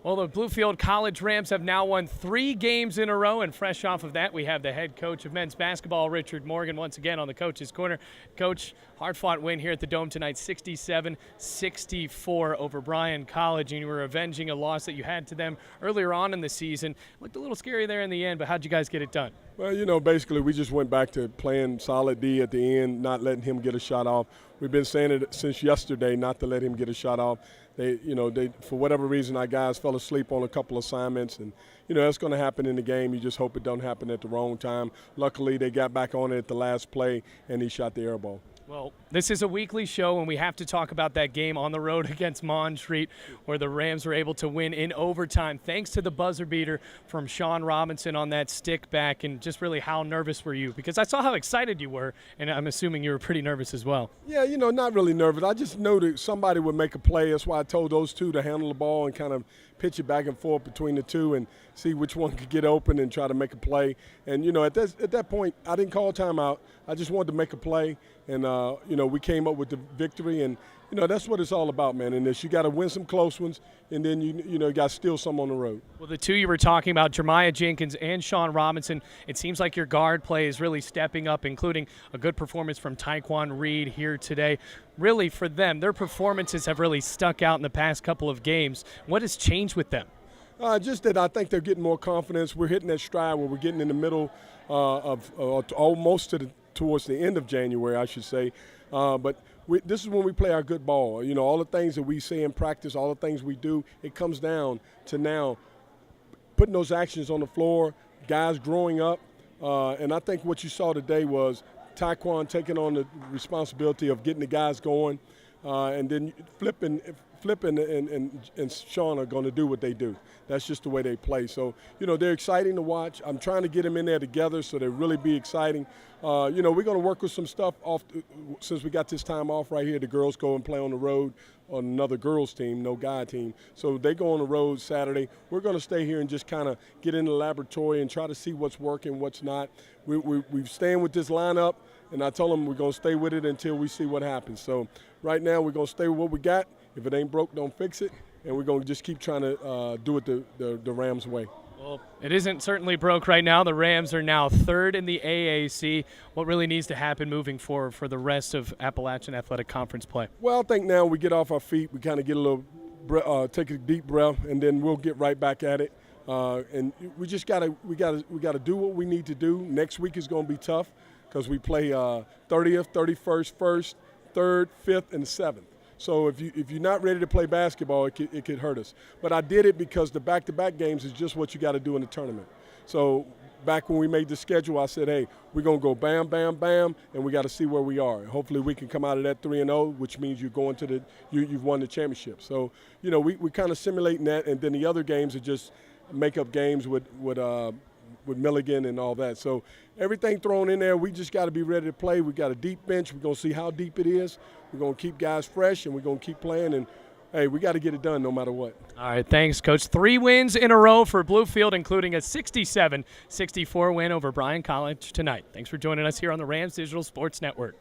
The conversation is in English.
Well, the Bluefield College Rams have now won 3 games in a row, and fresh off of that, we have the head coach of men's basketball, Richard Morgan, once again on the Coach's Corner. Coach, hard-fought win here at the Dome tonight, 67-64 over Bryan College, and you were avenging a loss that you had to them earlier on in the season. Looked a little scary there in the end, but how'd you guys get it done? Well, basically we just went back to playing solid D at the end, not letting him get a shot off. We've been saying it since yesterday, not to let him get a shot off. They for whatever reason, our guys fell asleep on a couple assignments, and that's going to happen in the game. You just hope it don't happen at the wrong time. Luckily, they got back on it at the last play, and he shot the air ball. Well, this is a weekly show, and we have to talk about that game on the road against Montreat where the Rams were able to win in overtime thanks to the buzzer beater from Sean Robinson on that stick back. And just really, how nervous were you? Because I saw how excited you were, and I'm assuming you were pretty nervous as well. Yeah, not really nervous. I just knew that somebody would make a play. That's why I told those two to handle the ball and kind of pitch it back and forth between the two and see which one could get open and try to make a play. And, at that point, I didn't call timeout. I just wanted to make a play. And, we came up with the victory. And, that's what it's all about, man, in this. You got to win some close ones, and then, you got to steal some on the road. Well, the two you were talking about, Jeremiah Jenkins and Sean Robinson, it seems like your guard play is really stepping up, including a good performance from Taekwon Reed here today. Really, for them, their performances have really stuck out in the past couple of games. What has changed with them? Just that I think they're getting more confidence. We're hitting that stride where we're getting in the middle of almost towards the end of January, I should say. But this is when we play our good ball. All the things that we say in practice, all the things we do, it comes down to now putting those actions on the floor, guys growing up. And I think what you saw today was Taekwon taking on the responsibility of getting the guys going, and then flipping and Sean are going to do what they do. That's just the way they play. So, they're exciting to watch. I'm trying to get them in there together so they really be exciting. We're going to work with some stuff off since we got this time off right here. The girls go and play on the road on another girls team, no guy team. So they go on the road Saturday. We're going to stay here and just kind of get in the laboratory and try to see what's working, what's not. We're staying with this lineup, and I told them we're going to stay with it until we see what happens. So right now we're going to stay with what we got. If it ain't broke, don't fix it. And we're going to just keep trying to do it the Rams way. Well, it isn't certainly broke right now. The Rams are now third in the AAC. What really needs to happen moving forward for the rest of Appalachian Athletic Conference play? Well, I think now we get off our feet. We kind of get a little, take a deep breath, and then we'll get right back at it. And we just gotta do what we need to do. Next week is going to be tough because we play 30th, 31st, 1st, 3rd, 5th, and 7th. So if you're not ready to play basketball, it could hurt us. But I did it because the back-to-back games is just what you got to do in the tournament. So back when we made the schedule, I said, hey, we're going to go bam, bam, bam, and we got to see where we are. Hopefully we can come out of that 3-0, which means you're going to you've won the championship. So, we kind of simulating that, and then the other games are just make-up games with Milligan and all that. So everything thrown in there, we just got to be ready to play. We got a deep bench. We're going to see how deep it is. We're going to keep guys fresh, and we're going to keep playing. And, hey, we got to get it done no matter what. All right, thanks, Coach. 3 wins in a row for Bluefield, including a 67-64 win over Bryan College tonight. Thanks for joining us here on the Rams Digital Sports Network.